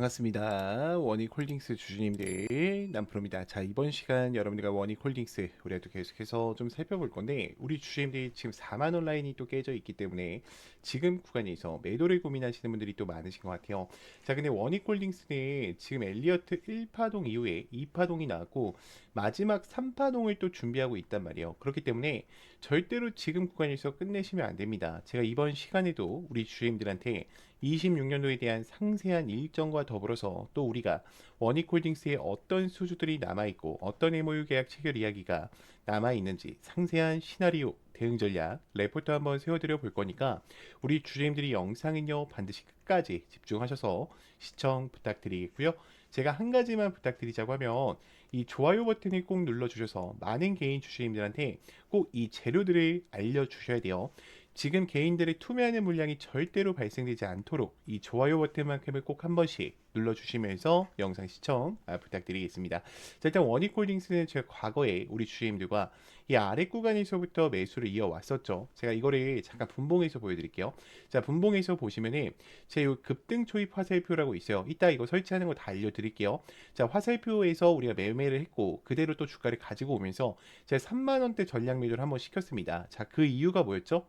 반갑습니다. 원익홀딩스 주주님들 남프로입니다. 자, 이번 시간 여러분들과 원익홀딩스 우리가 또 계속해서 좀 살펴볼 건데, 우리 주주님들이 지금 4만 원 라인이 또 깨져 있기 때문에 지금 구간에서 매도를 고민하시는 분들이 또 많으신 것 같아요. 자, 근데 원익홀딩스는 지금 엘리어트 1파동 이후에 2파동이 나왔고 마지막 3파동을 또 준비하고 있단 말이에요. 그렇기 때문에 절대로 지금 구간에서 끝내시면 안 됩니다. 제가 이번 시간에도 우리 주주님들한테 26년도에 대한 상세한 일정과 더불어서 또 우리가 원익홀딩스에 어떤 수주들이 남아있고 어떤 MOU 계약 체결 이야기가 남아있는지 상세한 시나리오, 대응 전략, 레포트 한번 세워드려 볼 거니까 우리 주주님들이 영상은요 반드시 끝까지 집중하셔서 시청 부탁드리겠고요. 제가 한 가지만 부탁드리자고 하면 이 좋아요 버튼을 꼭 눌러주셔서 많은 개인 주주님들한테 꼭 이 재료들을 알려주셔야 돼요. 지금 개인들의 투매하는 물량이 절대로 발생되지 않도록 이 좋아요 버튼만큼을 꼭 한 번씩 눌러주시면서 영상 시청 부탁드리겠습니다. 자, 일단 원익홀딩스는 제가 과거에 우리 주주님들과 이 아래 구간에서부터 매수를 이어왔었죠. 제가 이거를 잠깐 분봉해서 보여드릴게요. 자, 분봉해서 보시면은 제가 이 급등 초입 화살표라고 있어요. 이따 이거 설치하는 거 다 알려드릴게요. 자, 화살표에서 우리가 매매를 했고 그대로 또 주가를 가지고 오면서 제가 3만 원대 전략 매도를 한번 시켰습니다. 자, 그 이유가 뭐였죠?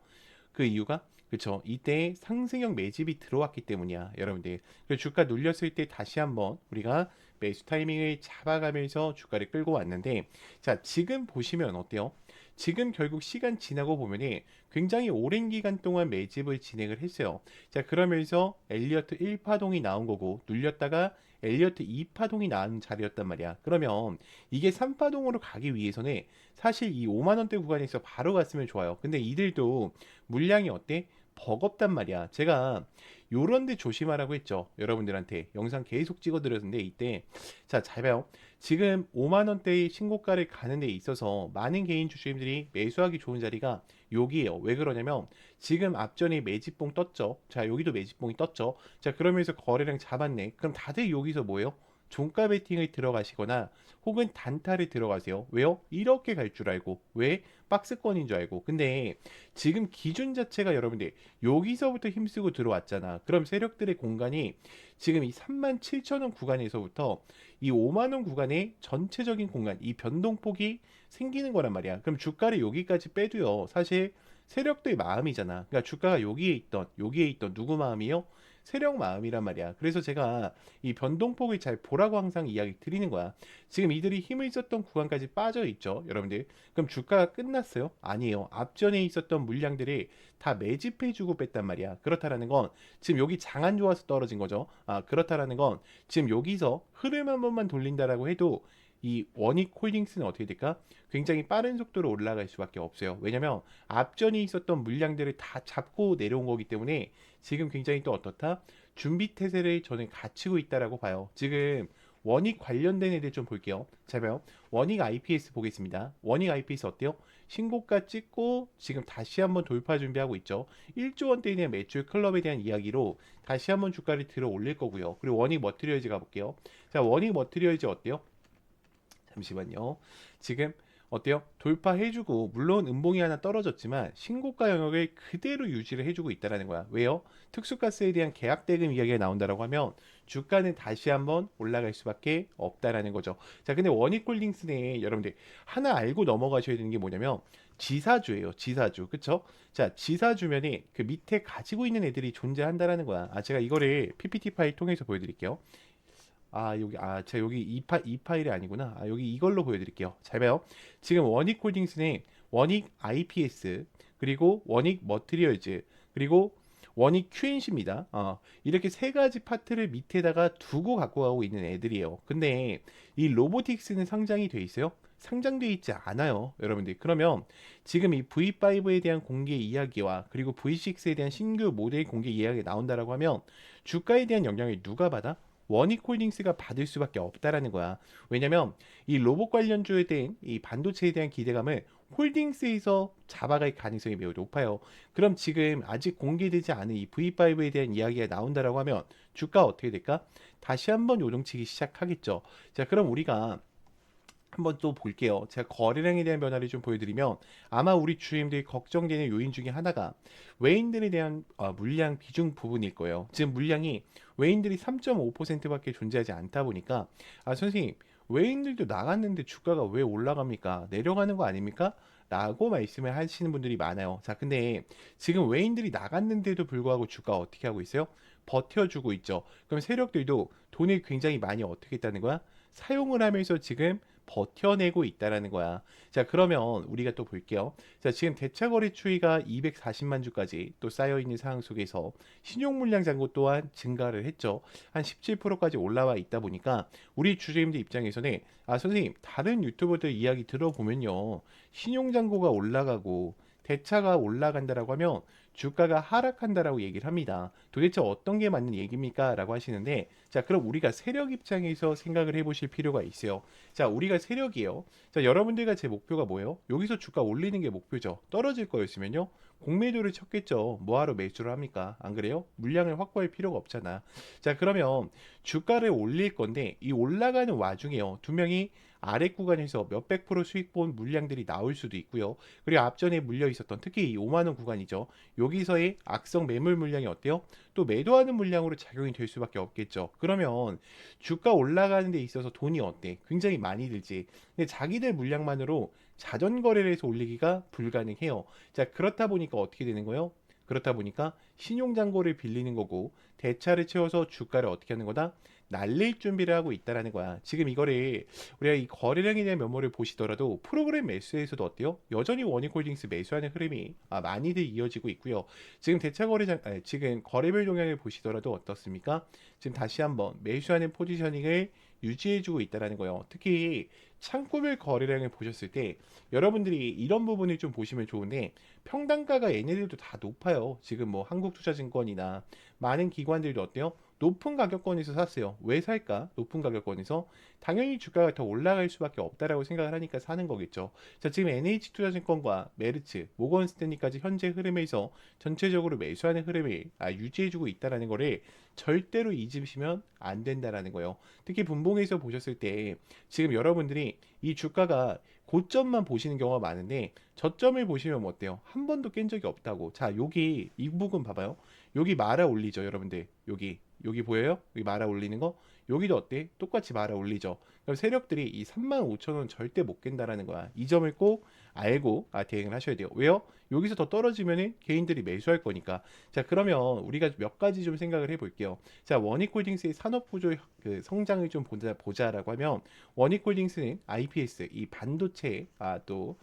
그 이유가 그쵸, 이때 상승형 매집이 들어왔기 때문이야 여러분들. 그 주가 눌렸을 때 다시 한번 우리가 매수 타이밍을 잡아가면서 주가를 끌고 왔는데, 자 지금 보시면 어때요? 지금 결국 시간 지나고 보면은 굉장히 오랜 기간 동안 매집을 진행을 했어요. 자, 그러면서 엘리어트 1파동이 나온 거고 눌렸다가 엘리어트 2파동이 나온 자리였단 말이야. 그러면 이게 3파동으로 가기 위해서는 사실 이 5만 원대 구간에서 바로 갔으면 좋아요. 근데 이들도 물량이 어때? 버겁단 말이야. 제가 요런데 조심하라고 했죠. 여러분들한테 영상 계속 찍어드렸는데 이때 자, 잘 봐요. 지금 5만 원대의 신고가를 가는 데 있어서 많은 개인 주주님들이 매수하기 좋은 자리가 여기에요. 왜 그러냐면 지금 앞전에 매집봉 떴죠. 자, 여기도 매집봉이 떴죠. 자, 그러면서 거래량 잡았네. 그럼 다들 여기서 뭐예요? 종가 베팅을 들어가시거나 혹은 단타를 들어가세요. 왜요? 이렇게 갈 줄 알고. 왜? 박스권인 줄 알고. 근데 지금 기준 자체가 여러분들 여기서부터 힘쓰고 들어왔잖아. 그럼 세력들의 공간이 지금 이 37,000원 구간에서부터 이 5만 원 구간의 전체적인 공간, 이 변동폭이 생기는 거란 말이야. 그럼 주가를 여기까지 빼도요. 사실 세력들의 마음이잖아. 그러니까 주가가 여기에 있던 누구 마음이요? 세력 마음이란 말이야. 그래서 제가 이 변동폭을 잘 보라고 항상 이야기 드리는 거야. 지금 이들이 힘을 썼던 구간까지 빠져 있죠, 여러분들. 그럼 주가가 끝났어요? 아니에요. 앞전에 있었던 물량들이 다 매집해주고 뺐단 말이야. 그렇다라는 건 지금 여기 장 안 좋아서 떨어진 거죠. 그렇다라는 건 지금 여기서 흐름 한 번만 돌린다라고 해도 이 원익홀딩스는 어떻게 될까? 굉장히 빠른 속도로 올라갈 수밖에 없어요. 왜냐면 앞전에 있었던 물량들을 다 잡고 내려온 거기 때문에 지금 굉장히 또 어떻다? 준비 태세를 저는 갖추고 있다라고 봐요. 지금 원익 관련된 애들 좀 볼게요. 잘 봐요. 원익 IPS 보겠습니다. 원익 IPS 어때요? 신고가 찍고 지금 다시 한번 돌파 준비하고 있죠. 1조 원대에 대한 매출 클럽에 대한 이야기로 다시 한번 주가를 들어 올릴 거고요. 그리고 원익 머티리얼즈 가볼게요. 자, 원익 머티리얼즈 어때요? 잠시만요. 지금 어때요? 돌파해주고 물론 음봉이 하나 떨어졌지만 신고가 영역을 그대로 유지를 해주고 있다는 거야. 왜요? 특수가스에 대한 계약 대금 이야기가 나온다라고 하면 주가는 다시 한번 올라갈 수밖에 없다라는 거죠. 자, 근데 원익홀딩스네 여러분들 하나 알고 넘어가셔야 되는 게 뭐냐면 지사주예요. 지사주. 그쵸? 자, 지사주면이 그 밑에 가지고 있는 애들이 존재한다라는 거야. 제가 이거를 PPT 파일 통해서 보여드릴게요. 제가 여기 이 파일이 아니구나. 여기 이걸로 보여드릴게요. 잘 봐요. 지금 원익홀딩스는 원익 IPS, 그리고 원익 머티리얼즈, 그리고 원익 QNC입니다. 이렇게 세 가지 파트를 밑에다가 두고 갖고 가고 있는 애들이에요. 근데 이 로보틱스는 상장이 돼 있어요? 상장돼 있지 않아요, 여러분들. 그러면 지금 이 V5에 대한 공개 이야기와 그리고 V6에 대한 신규 모델 공개 이야기가 나온다라고 하면 주가에 대한 영향을 누가 받아? 원익홀딩스가 받을 수밖에 없다라는 거야. 왜냐면 이 로봇 관련주에 대한 이 반도체에 대한 기대감을 홀딩스에서 잡아갈 가능성이 매우 높아요. 그럼 지금 아직 공개되지 않은 이 V5에 대한 이야기가 나온다라고 하면 주가 어떻게 될까? 다시 한번 요동치기 시작하겠죠. 자, 그럼 우리가 한번 또 볼게요. 제가 거래량에 대한 변화를 좀 보여드리면 아마 우리 주주님들이 걱정되는 요인 중에 하나가 외인들에 대한 물량 비중 부분일 거예요. 지금 물량이 외인들이 3.5%밖에 존재하지 않다 보니까 선생님 외인들도 나갔는데 주가가 왜 올라갑니까? 내려가는 거 아닙니까? 라고 말씀을 하시는 분들이 많아요. 자, 근데 지금 외인들이 나갔는데도 불구하고 주가 어떻게 하고 있어요? 버텨주고 있죠. 그럼 세력들도 돈을 굉장히 많이 어떻게 했다는 거야? 사용을 하면서 지금 버텨내고 있다라는 거야. 자, 그러면 우리가 또 볼게요. 자, 지금 대차거래 추이가 240만 주까지 또 쌓여 있는 상황 속에서 신용 물량 잔고 또한 증가를 했죠. 한 17%까지 올라와 있다 보니까 우리 주주님들 입장에서는 선생님 다른 유튜버들 이야기 들어보면요. 신용 잔고가 올라가고 대차가 올라간다라고 하면 주가가 하락한다라고 얘기를 합니다. 도대체 어떤 게 맞는 얘기입니까? 라고 하시는데, 자, 그럼 우리가 세력 입장에서 생각을 해보실 필요가 있어요. 자, 우리가 세력이에요. 자, 여러분들과 제 목표가 뭐예요? 여기서 주가 올리는 게 목표죠. 떨어질 거였으면요. 공매도를 쳤겠죠. 뭐하러 매수를 합니까? 안 그래요? 물량을 확보할 필요가 없잖아. 자, 그러면 주가를 올릴 건데 이 올라가는 와중에요. 두 명이 아래 구간에서 몇백 프로 수익 본 물량들이 나올 수도 있고요. 그리고 앞전에 물려 있었던 특히 이 5만 원 구간이죠. 여기서의 악성 매물 물량이 어때요? 또 매도하는 물량으로 작용이 될 수밖에 없겠죠. 그러면 주가 올라가는 데 있어서 돈이 어때? 굉장히 많이 들지. 근데 자기들 물량만으로 자전 거래를 해서 올리기가 불가능해요. 자, 그렇다 보니까 어떻게 되는 거예요? 그렇다 보니까 신용잔고를 빌리는 거고 대차를 채워서 주가를 어떻게 하는 거다? 날릴 준비를 하고 있다라는 거야. 지금 이거를 우리가 이 거래량에 대한 면모를 보시더라도 프로그램 매수에서도 어때요? 여전히 원익홀딩스 매수하는 흐름이 많이들 이어지고 있고요. 지금 대차 거래장 지금 거래별 동향을 보시더라도 어떻습니까? 지금 다시 한번 매수하는 포지셔닝을 유지해주고 있다라는 거예요. 특히 창구별 거래량을 보셨을 때 여러분들이 이런 부분을 좀 보시면 좋은데 평단가가 얘네들도 다 높아요. 지금 뭐 한국투자증권이나 많은 기관들도 어때요? 높은 가격권에서 샀어요. 왜 살까? 높은 가격권에서 당연히 주가가 더 올라갈 수밖에 없다라고 생각을 하니까 사는 거겠죠. 자, 지금 NH투자증권과 메르츠, 모건스탠리까지 현재 흐름에서 전체적으로 매수하는 흐름을 유지해주고 있다라는 거를 절대로 잊으시면 안 된다라는 거예요. 특히 분봉에서 보셨을 때 지금 여러분들이 이 주가가 고점만 보시는 경우가 많은데 저점을 보시면 뭐 어때요? 한 번도 깬 적이 없다고. 자, 여기 이 부분 봐봐요. 여기 말아 올리죠, 여러분들. 여기 보여요? 여기 말아 올리는 거? 여기도 어때? 똑같이 말아 올리죠. 그럼 세력들이 이 35,000원 절대 못 깬다라는 거야. 이 점을 꼭 알고 대응을 하셔야 돼요. 왜요? 여기서 더 떨어지면은 개인들이 매수할 거니까. 자, 그러면 우리가 몇 가지 좀 생각을 해볼게요. 자, 원익홀딩스의 산업구조 그 성장을 좀 보자라고 하면 원익홀딩스는 IPS 이 반도체 또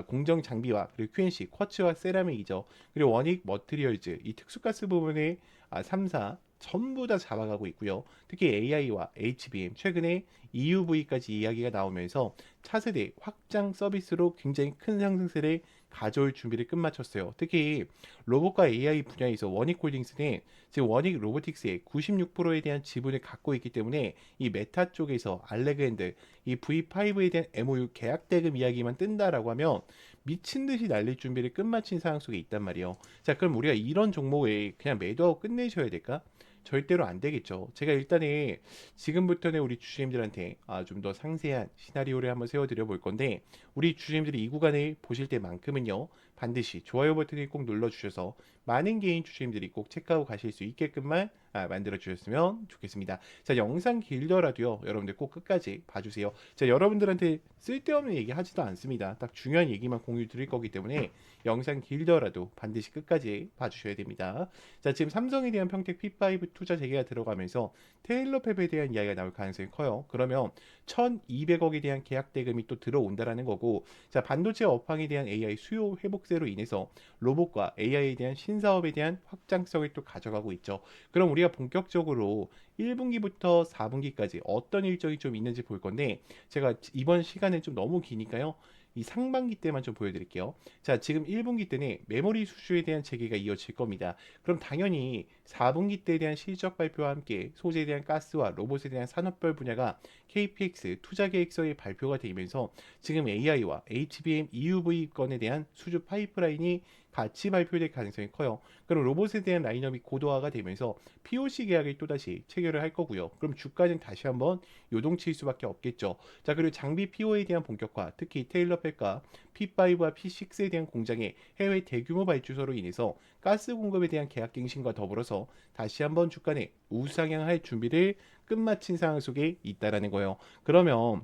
공정 장비와 그리고 QNC 쿼츠와 세라믹이죠. 그리고 원익 머티리얼즈 이 특수가스 부분의 3사 전부 다 잡아가고 있고요. 특히 AI와 HBM 최근에 EUV까지 이야기가 나오면서 차세대 확장 서비스로 굉장히 큰 상승세를 가져올 준비를 끝마쳤어요. 특히 로봇과 AI 분야에서 원익홀딩스는 지금 원익 로보틱스의 96%에 대한 지분을 갖고 있기 때문에 이 메타 쪽에서 알레그랜드 이 V5에 대한 MOU 계약 대금 이야기만 뜬다라고 하면 미친 듯이 날릴 준비를 끝마친 상황 속에 있단 말이에요. 자, 그럼 우리가 이런 종목을 그냥 매도하고 끝내셔야 될까? 절대로 안 되겠죠. 제가 일단은 지금부터는 우리 주주님들한테 좀 더 상세한 시나리오를 한번 세워드려 볼 건데 우리 주주님들이 이 구간을 보실 때만큼은요 반드시 좋아요 버튼을 꼭 눌러주셔서 많은 개인 주주님들이 꼭 체크하고 가실 수 있게끔만 만들어 주셨으면 좋겠습니다. 자, 영상 길더라도요 여러분들 꼭 끝까지 봐주세요. 자, 여러분들한테 쓸데없는 얘기 하지도 않습니다. 딱 중요한 얘기만 공유 드릴 거기 때문에 영상 길더라도 반드시 끝까지 봐주셔야 됩니다. 자, 지금 삼성에 대한 평택 P5 투자 재개가 들어가면서 테일러 팹에 대한 이야기가 나올 가능성이 커요. 그러면 1,200억에 대한 계약 대금이 또 들어온다라는 거고, 자, 반도체 업황에 대한 AI 수요 회복세로 인해서 로봇과 AI에 대한 신사업에 대한 확장성을 또 가져가고 있죠. 그럼 우리가 본격적으로 1분기부터 4분기까지 어떤 일정이 좀 있는지 볼 건데 제가 이번 시간은 좀 너무 기니까요. 이 상반기 때만 좀 보여드릴게요. 자, 지금 1분기 때는 메모리 수주에 대한 재개가 이어질 겁니다. 그럼 당연히 4분기 때에 대한 실적 발표와 함께 소재에 대한 가스와 로봇에 대한 산업별 분야가 KPX 투자 계획서의 발표가 되면서 지금 AI와 HBM EUV 건에 대한 수주 파이프라인이 같이 발표될 가능성이 커요. 그럼 로봇에 대한 라인업이 고도화가 되면서 POC 계약을 또다시 체결을 할 거고요. 그럼 주가는 다시 한번 요동칠 수밖에 없겠죠. 자, 그리고 장비 PO에 대한 본격화, 특히 테일러팩과 P5와 P6에 대한 공장의 해외 대규모 발주소로 인해서 가스 공급에 대한 계약 갱신과 더불어서 다시 한번 주가는 우상향할 준비를 끝마친 상황 속에 있다라는 거예요. 그러면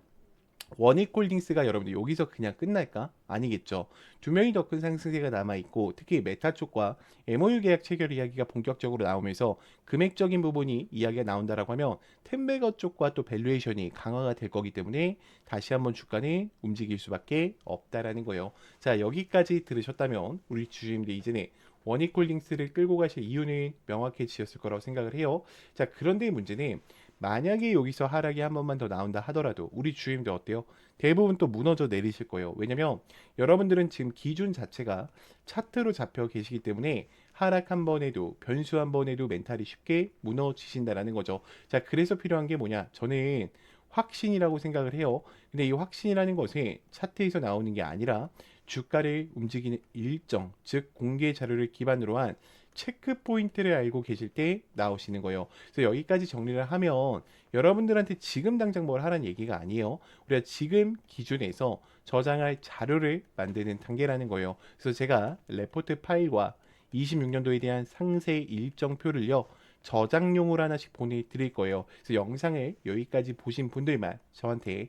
원익홀딩스가 여러분들 여기서 그냥 끝날까? 아니겠죠. 두 명이 더 큰 상승세가 남아있고 특히 메타 쪽과 MOU 계약 체결 이야기가 본격적으로 나오면서 금액적인 부분이 이야기가 나온다라고 하면 템베거 쪽과 또 밸류에이션이 강화가 될 거기 때문에 다시 한번 주가는 움직일 수밖에 없다라는 거예요. 자, 여기까지 들으셨다면 우리 주주님들 이제는 원익홀딩스를 끌고 가실 이유는 명확해지셨을 거라고 생각을 해요. 자, 그런데 문제는 만약에 여기서 하락이 한 번만 더 나온다 하더라도 우리 주임들 어때요? 대부분 또 무너져 내리실 거예요. 왜냐면 여러분들은 지금 기준 자체가 차트로 잡혀 계시기 때문에 하락 한 번에도 변수 한 번에도 멘탈이 쉽게 무너지신다라는 거죠. 자, 그래서 필요한 게 뭐냐? 저는 확신이라고 생각을 해요. 근데 이 확신이라는 것은 차트에서 나오는 게 아니라 주가를 움직이는 일정, 즉 공개 자료를 기반으로 한 체크 포인트를 알고 계실 때 나오시는 거예요. 그래서 여기까지 정리를 하면 여러분들한테 지금 당장 뭘 하라는 얘기가 아니에요. 우리가 지금 기준에서 저장할 자료를 만드는 단계라는 거예요. 그래서 제가 레포트 파일과 26년도에 대한 상세 일정표를요. 저장용으로 하나씩 보내드릴 거예요. 그래서 영상을 여기까지 보신 분들만 저한테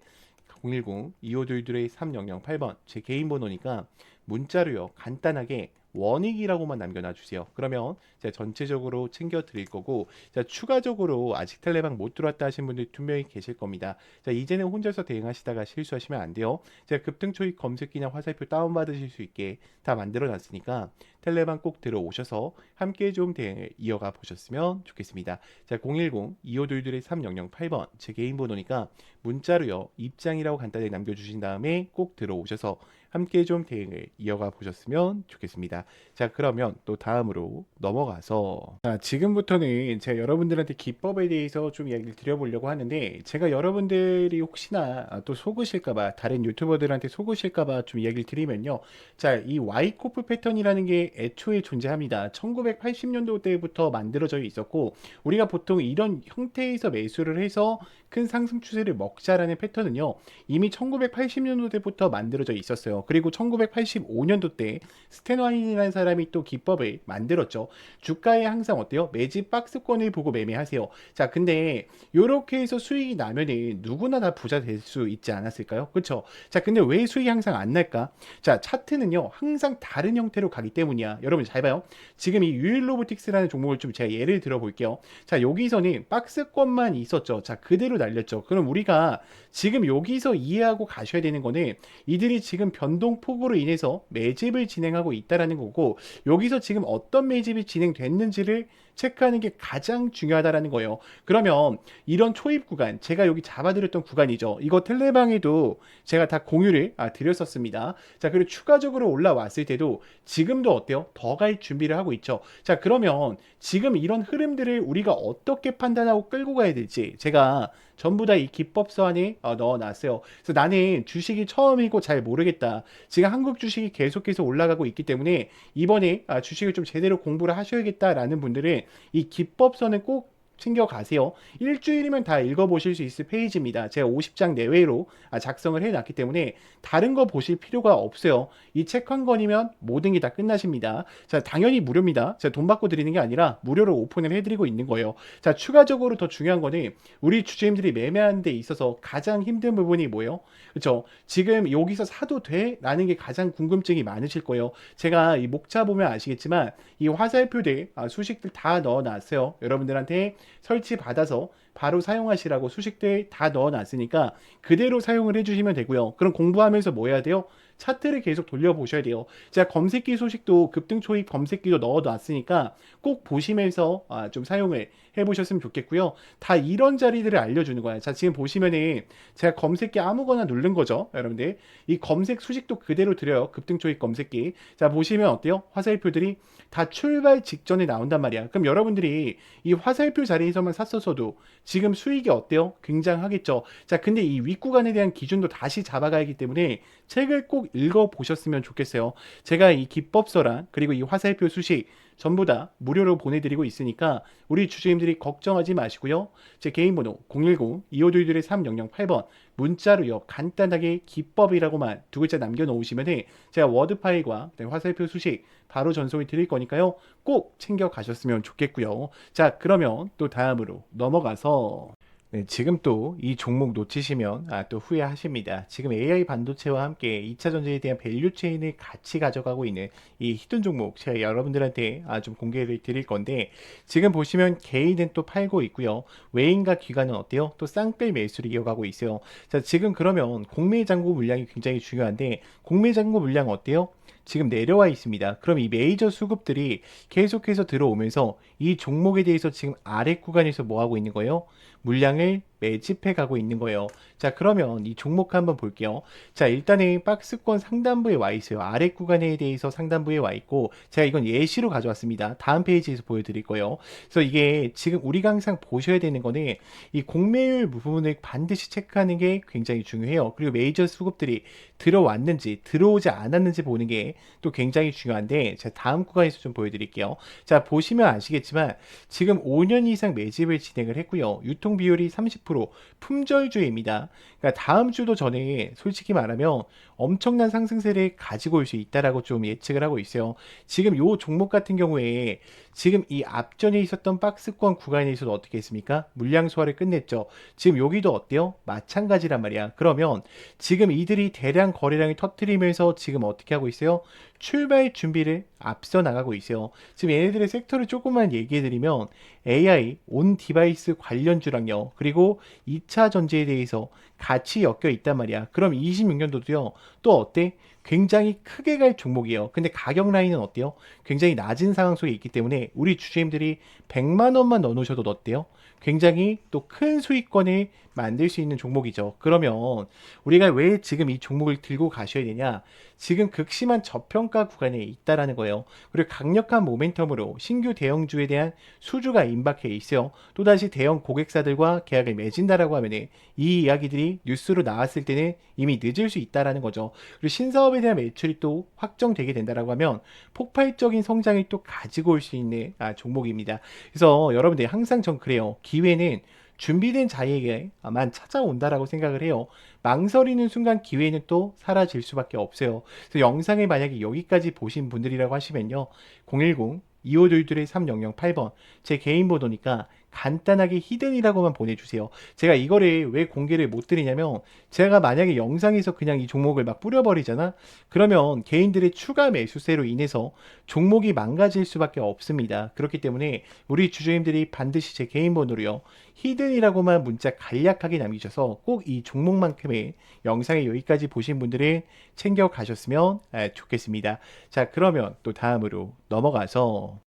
010-2522-3008번 제 개인 번호니까 문자로요. 간단하게 원익이라고만 남겨놔 주세요. 그러면 제가 전체적으로 챙겨 드릴 거고, 자, 추가적으로 아직 텔레방 못 들어왔다 하신 분들 분명히 계실 겁니다. 자, 이제는 혼자서 대응하시다가 실수하시면 안 돼요. 제가 급등초입 검색기나 화살표 다운받으실 수 있게 다 만들어 놨으니까 텔레방 꼭 들어오셔서 함께 좀 대응을 이어가 보셨으면 좋겠습니다. 자, 010-2522-3008번 제 개인 번호니까 문자로요. 입장이라고 간단히 남겨주신 다음에 꼭 들어오셔서 함께 좀 대응을 이어가 보셨으면 좋겠습니다. 자, 그러면 또 다음으로 넘어가서 자, 지금부터는 제가 여러분들한테 기법에 대해서 좀 이야기를 드려보려고 하는데 제가 여러분들이 혹시나 또 속으실까봐 다른 유튜버들한테 속으실까봐 좀 이야기를 드리면요. 자, 이 와이코프 패턴이라는 게 애초에 존재합니다. 1980년도 때부터 만들어져 있었고 우리가 보통 이런 형태에서 매수를 해서 큰 상승 추세를 먹자라는 패턴은요. 이미 1980년도 때부터 만들어져 있었어요. 그리고 1985년도 때 스탠와인이라는 사람이 또 기법을 만들었죠. 주가에 항상 어때요? 매집 박스권을 보고 매매하세요. 자, 근데 이렇게 해서 수익이 나면은 누구나 다 부자 될 수 있지 않았을까요? 그렇죠? 자, 근데 왜 수익이 항상 안 날까? 자, 차트는요. 항상 다른 형태로 가기 때문이야. 여러분 잘 봐요. 지금 이 유일로보틱스라는 종목을 좀 제가 예를 들어 볼게요. 자, 여기서는 박스권만 있었죠. 자, 그대로 날렸죠. 그럼 우리가 지금 여기서 이해하고 가셔야 되는 거는 이들이 지금 변동폭으로 인해서 매집을 진행하고 있다라는 거고 여기서 지금 어떤 매집이 진행됐는지를 체크하는 게 가장 중요하다라는 거예요. 그러면 이런 초입 구간 제가 여기 잡아드렸던 구간이죠. 이거 텔레방에도 제가 다 공유를 드렸었습니다. 자, 그리고 추가적으로 올라왔을 때도 지금도 어때요? 더 갈 준비를 하고 있죠. 자, 그러면 지금 이런 흐름들을 우리가 어떻게 판단하고 끌고 가야 될지 제가 전부 다 이 기법서 안에 넣어놨어요. 그래서 나는 주식이 처음이고 잘 모르겠다. 지금 한국 주식이 계속해서 올라가고 있기 때문에 이번에 주식을 좀 제대로 공부를 하셔야겠다라는 분들은 이 기법서는 꼭 챙겨가세요. 일주일이면 다 읽어보실 수 있을 페이지입니다. 제가 50장 내외로 작성을 해놨기 때문에 다른 거 보실 필요가 없어요. 이 책 한 권이면 모든 게 다 끝나십니다. 자, 당연히 무료입니다. 제가 돈 받고 드리는 게 아니라 무료로 오픈을 해드리고 있는 거예요. 자, 추가적으로 더 중요한 거는 우리 주주님들이 매매하는 데 있어서 가장 힘든 부분이 뭐예요? 그렇죠? 지금 여기서 사도 돼? 라는 게 가장 궁금증이 많으실 거예요. 제가 이 목차 보면 아시겠지만 이 화살표들 수식들 다 넣어놨어요. 여러분들한테 설치 받아서 바로 사용하시라고 수식들 다 넣어놨으니까 그대로 사용을 해주시면 되고요. 그럼 공부하면서 뭐 해야 돼요? 차트를 계속 돌려보셔야 돼요. 제가 검색기 소식도 급등 초입 검색기도 넣어놨으니까 꼭 보시면서 좀 사용을 해보셨으면 좋겠고요. 다 이런 자리들을 알려주는 거야. 자, 지금 보시면은 제가 검색기 아무거나 누른 거죠. 여러분들. 이 검색 수식도 그대로 드려요. 급등 초입 검색기. 자, 보시면 어때요? 화살표들이 다 출발 직전에 나온단 말이야. 그럼 여러분들이 이 화살표 자리에서만 샀었어도 지금 수익이 어때요? 굉장하겠죠. 자, 근데 이 윗구간에 대한 기준도 다시 잡아가야 하기 때문에 책을 꼭 읽어보셨으면 좋겠어요. 제가 이 기법서랑 그리고 이 화살표 수식 전부 다 무료로 보내드리고 있으니까 우리 주주님들이 걱정하지 마시고요. 제 개인 번호 010-2522-3008번 문자로요. 간단하게 기법이라고만 두 글자 남겨놓으시면 제가 워드 파일과 화살표 수식 바로 전송을 드릴 거니까요. 꼭 챙겨 가셨으면 좋겠고요. 자, 그러면 또 다음으로 넘어가서 네, 지금 또 이 종목 놓치시면 또 후회하십니다. 지금 AI 반도체와 함께 2차 전지에 대한 밸류 체인을 같이 가져가고 있는 이 히든 종목 제가 여러분들한테 좀 공개를 드릴 건데 지금 보시면 개인은 또 팔고 있고요. 외인과 기관은 어때요? 또 쌍끌 매수를 이어가고 있어요. 자, 지금 그러면 공매 잔고 물량이 굉장히 중요한데 공매 잔고 물량 어때요? 지금 내려와 있습니다. 그럼 이 메이저 수급들이 계속해서 들어오면서 이 종목에 대해서 지금 아래 구간에서 뭐 하고 있는 거예요? 물량을 매집해 가고 있는 거예요. 자, 그러면 이 종목 한번 볼게요. 자, 일단은 박스권 상단부에 와 있어요. 아래 구간에 대해서 상단부에 와 있고, 제가 이건 예시로 가져왔습니다. 다음 페이지에서 보여드릴 거예요. 그래서 이게 지금 우리가 항상 보셔야 되는 거는 이 공매율 부분을 반드시 체크하는 게 굉장히 중요해요. 그리고 메이저 수급들이 들어왔는지 들어오지 않았는지 보는 게 또 굉장히 중요한데, 제가 다음 구간에서 좀 보여드릴게요. 자, 보시면 아시겠지만 지금 5년 이상 매집을 진행을 했고요. 유통 비율이 30%, 품절주입니다. 그러니까 다음 주도 전에 솔직히 말하면 엄청난 상승세를 가지고 올 수 있다라고 좀 예측을 하고 있어요. 지금 요 종목 같은 경우에 지금 이 앞전에 있었던 박스권 구간에서도 어떻게 했습니까? 물량 소화를 끝냈죠. 지금 여기도 어때요? 마찬가지란 말이야. 그러면 지금 이들이 대량 거래량을 터뜨리면서 지금 어떻게 하고 있어요? 출발 준비를 앞서 나가고 있어요. 지금 얘네들의 섹터를 조금만 얘기해드리면 AI, 온 디바이스 관련주랑요. 그리고 2차 전지에 대해서 같이 엮여 있단 말이야. 그럼 26년도도요. 또 어때? 굉장히 크게 갈 종목이에요. 근데 가격 라인은 어때요? 굉장히 낮은 상황 속에 있기 때문에 우리 주주님들이 100만 원만 넣어놓으셔도 어때요? 굉장히 또 큰 수익권을 만들 수 있는 종목이죠. 그러면 우리가 왜 지금 이 종목을 들고 가셔야 되냐? 지금 극심한 저평가 구간에 있다라는 거예요. 그리고 강력한 모멘텀으로 신규 대형주에 대한 수주가 임박해 있어요. 또다시 대형 고객사들과 계약을 맺은다라고 하면 이 이야기들이 뉴스로 나왔을 때는 이미 늦을 수 있다라는 거죠. 그리고 신사업에 대한 매출이 또 확정되게 된다라고 하면 폭발적인 성장을 또 가지고 올 수 있는 종목입니다. 그래서 여러분들 항상 전 그래요. 기회는 준비된 자에게만 찾아온다라고 생각을 해요. 망설이는 순간 기회는 또 사라질 수밖에 없어요. 그래서 영상을 만약에 여기까지 보신 분들이라고 하시면요. 010-2522-3008번 제 개인 번호니까 간단하게 히든이라고만 보내주세요. 제가 이거를 왜 공개를 못 드리냐면 제가 만약에 영상에서 그냥 이 종목을 막 뿌려버리잖아? 그러면 개인들의 추가 매수세로 인해서 종목이 망가질 수밖에 없습니다. 그렇기 때문에 우리 주주님들이 반드시 제 개인 번호로요. 히든이라고만 문자 간략하게 남기셔서 꼭 이 종목만큼의 영상에 여기까지 보신 분들은 챙겨 가셨으면 좋겠습니다. 자, 그러면 또 다음으로 넘어가서